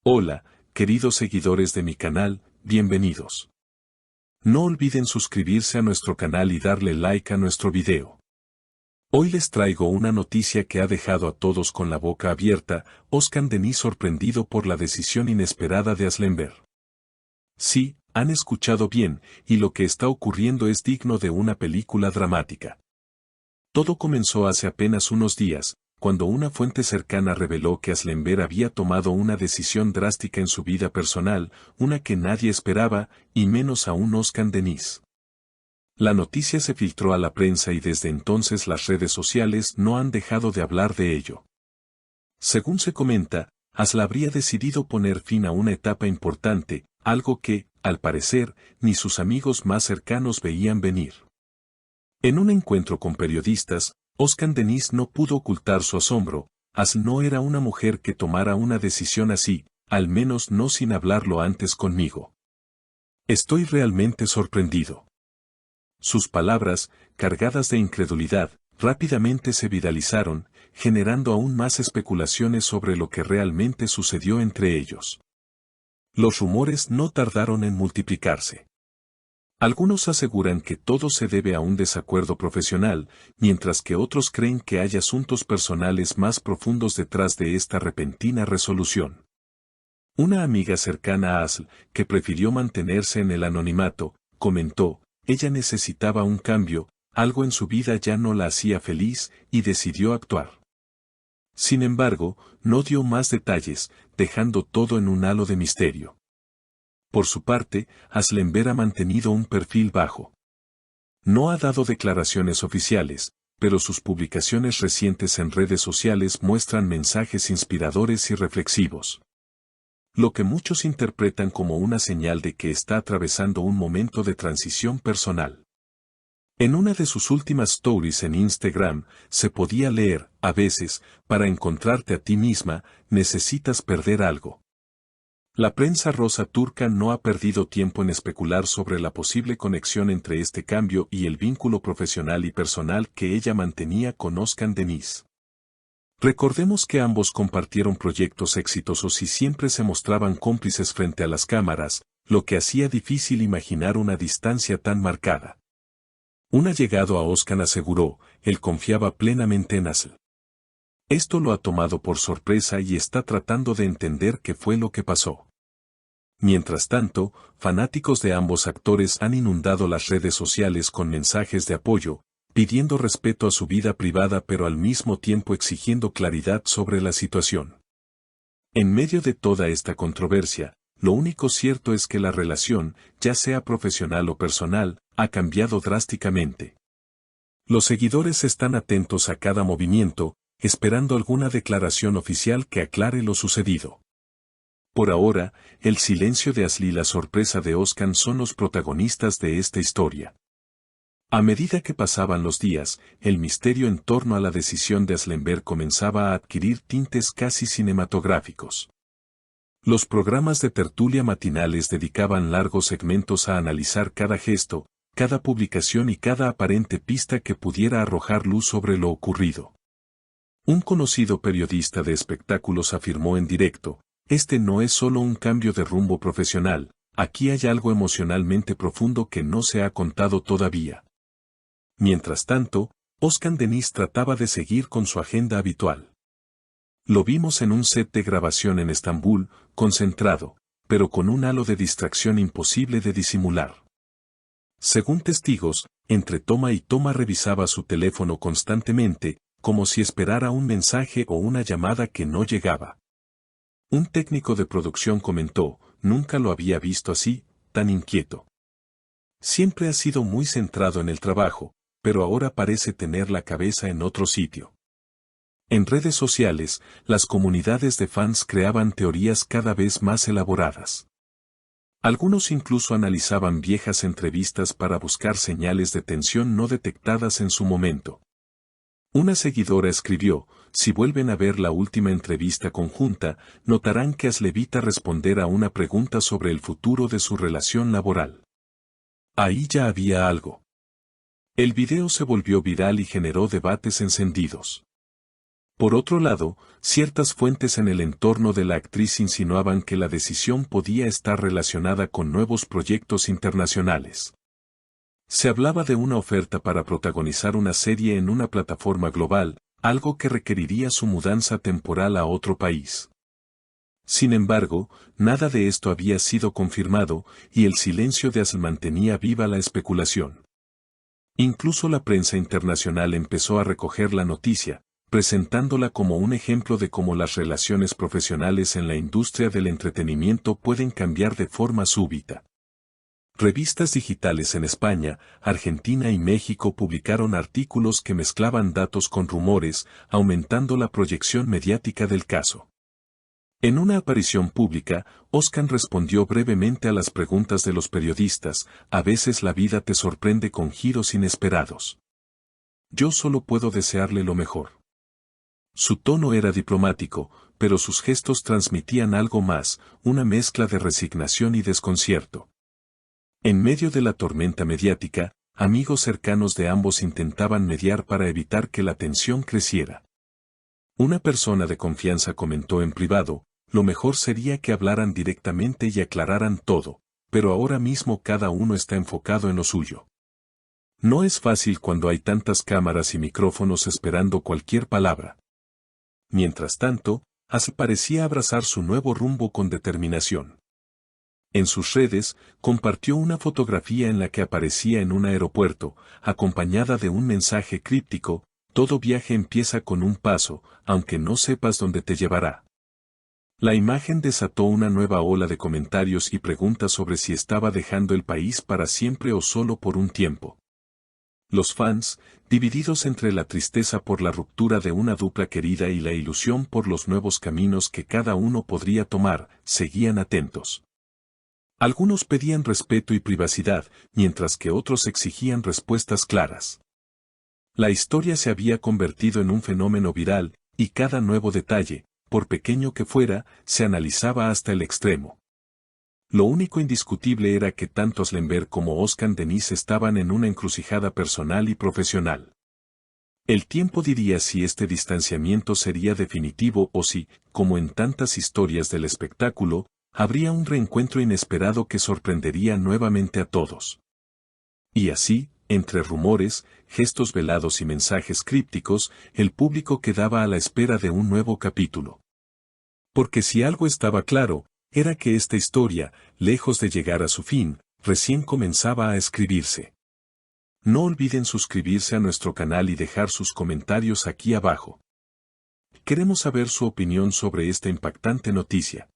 Hola, queridos seguidores de mi canal, bienvenidos. No olviden suscribirse a nuestro canal y darle like a nuestro video. Hoy les traigo una noticia que ha dejado a todos con la boca abierta. Özkan Deniz sorprendido por la decisión inesperada de Aslember. Sí, han escuchado bien, y lo que está ocurriendo es digno de una película dramática. Todo comenzó hace apenas unos días, cuando una fuente cercana reveló que Aslember había tomado una decisión drástica en su vida personal, una que nadie esperaba, y menos aún Özkan Deniz. La noticia se filtró a la prensa y desde entonces las redes sociales no han dejado de hablar de ello. Según se comenta, Asl habría decidido poner fin a una etapa importante, algo que, al parecer, ni sus amigos más cercanos veían venir. En un encuentro con periodistas, Özkan Deniz no pudo ocultar su asombro. Asl no era una mujer que tomara una decisión así, al menos no sin hablarlo antes conmigo. Estoy realmente sorprendido. Sus palabras, cargadas de incredulidad, rápidamente se viralizaron, generando aún más especulaciones sobre lo que realmente sucedió entre ellos. Los rumores no tardaron en multiplicarse. Algunos aseguran que todo se debe a un desacuerdo profesional, mientras que otros creen que hay asuntos personales más profundos detrás de esta repentina resolución. Una amiga cercana a Asl, que prefirió mantenerse en el anonimato, comentó: ella necesitaba un cambio, algo en su vida ya no la hacía feliz, y decidió actuar. Sin embargo, no dio más detalles, dejando todo en un halo de misterio. Por su parte, Aslember ha mantenido un perfil bajo. No ha dado declaraciones oficiales, pero sus publicaciones recientes en redes sociales muestran mensajes inspiradores y reflexivos. Lo que muchos interpretan como una señal de que está atravesando un momento de transición personal. En una de sus últimas stories en Instagram, se podía leer: a veces, para encontrarte a ti misma, necesitas perder algo. La prensa rosa turca no ha perdido tiempo en especular sobre la posible conexión entre este cambio y el vínculo profesional y personal que ella mantenía con Özkan Deniz. Recordemos que ambos compartieron proyectos exitosos y siempre se mostraban cómplices frente a las cámaras, lo que hacía difícil imaginar una distancia tan marcada. Un allegado a Özkan aseguró: él confiaba plenamente en Asl. Esto lo ha tomado por sorpresa y está tratando de entender qué fue lo que pasó. Mientras tanto, fanáticos de ambos actores han inundado las redes sociales con mensajes de apoyo, pidiendo respeto a su vida privada pero al mismo tiempo exigiendo claridad sobre la situación. En medio de toda esta controversia, lo único cierto es que la relación, ya sea profesional o personal, ha cambiado drásticamente. Los seguidores están atentos a cada movimiento, esperando alguna declaración oficial que aclare lo sucedido. Por ahora, el silencio de Asl y la sorpresa de Özkan son los protagonistas de esta historia. A medida que pasaban los días, el misterio en torno a la decisión de Aslember comenzaba a adquirir tintes casi cinematográficos. Los programas de tertulia matinales dedicaban largos segmentos a analizar cada gesto, cada publicación y cada aparente pista que pudiera arrojar luz sobre lo ocurrido. Un conocido periodista de espectáculos afirmó en directo: este no es solo un cambio de rumbo profesional, aquí hay algo emocionalmente profundo que no se ha contado todavía. Mientras tanto, Özkan Deniz trataba de seguir con su agenda habitual. Lo vimos en un set de grabación en Estambul, concentrado, pero con un halo de distracción imposible de disimular. Según testigos, entre toma y toma revisaba su teléfono constantemente, como si esperara un mensaje o una llamada que no llegaba. Un técnico de producción comentó: nunca lo había visto así, tan inquieto. Siempre ha sido muy centrado en el trabajo, pero ahora parece tener la cabeza en otro sitio. En redes sociales, las comunidades de fans creaban teorías cada vez más elaboradas. Algunos incluso analizaban viejas entrevistas para buscar señales de tensión no detectadas en su momento. Una seguidora escribió: si vuelven a ver la última entrevista conjunta, notarán que Asl evita responder a una pregunta sobre el futuro de su relación laboral. Ahí ya había algo. El video se volvió viral y generó debates encendidos. Por otro lado, ciertas fuentes en el entorno de la actriz insinuaban que la decisión podía estar relacionada con nuevos proyectos internacionales. Se hablaba de una oferta para protagonizar una serie en una plataforma global, algo que requeriría su mudanza temporal a otro país. Sin embargo, nada de esto había sido confirmado, y el silencio de Asl mantenía viva la especulación. Incluso la prensa internacional empezó a recoger la noticia, presentándola como un ejemplo de cómo las relaciones profesionales en la industria del entretenimiento pueden cambiar de forma súbita. Revistas digitales en España, Argentina y México publicaron artículos que mezclaban datos con rumores, aumentando la proyección mediática del caso. En una aparición pública, Oscar respondió brevemente a las preguntas de los periodistas: a veces la vida te sorprende con giros inesperados. Yo solo puedo desearle lo mejor. Su tono era diplomático, pero sus gestos transmitían algo más, una mezcla de resignación y desconcierto. En medio de la tormenta mediática, amigos cercanos de ambos intentaban mediar para evitar que la tensión creciera. Una persona de confianza comentó en privado: lo mejor sería que hablaran directamente y aclararan todo, pero ahora mismo cada uno está enfocado en lo suyo. No es fácil cuando hay tantas cámaras y micrófonos esperando cualquier palabra. Mientras tanto, Asl parecía abrazar su nuevo rumbo con determinación. En sus redes, compartió una fotografía en la que aparecía en un aeropuerto, acompañada de un mensaje críptico: todo viaje empieza con un paso, aunque no sepas dónde te llevará. La imagen desató una nueva ola de comentarios y preguntas sobre si estaba dejando el país para siempre o solo por un tiempo. Los fans, divididos entre la tristeza por la ruptura de una dupla querida y la ilusión por los nuevos caminos que cada uno podría tomar, seguían atentos. Algunos pedían respeto y privacidad, mientras que otros exigían respuestas claras. La historia se había convertido en un fenómeno viral, y cada nuevo detalle, por pequeño que fuera, se analizaba hasta el extremo. Lo único indiscutible era que tanto Aslenberg como Oscar Denise estaban en una encrucijada personal y profesional. El tiempo diría si este distanciamiento sería definitivo o si, como en tantas historias del espectáculo, habría un reencuentro inesperado que sorprendería nuevamente a todos. Y así, entre rumores, gestos velados y mensajes crípticos, el público quedaba a la espera de un nuevo capítulo. Porque si algo estaba claro, era que esta historia, lejos de llegar a su fin, recién comenzaba a escribirse. No olviden suscribirse a nuestro canal y dejar sus comentarios aquí abajo. Queremos saber su opinión sobre esta impactante noticia.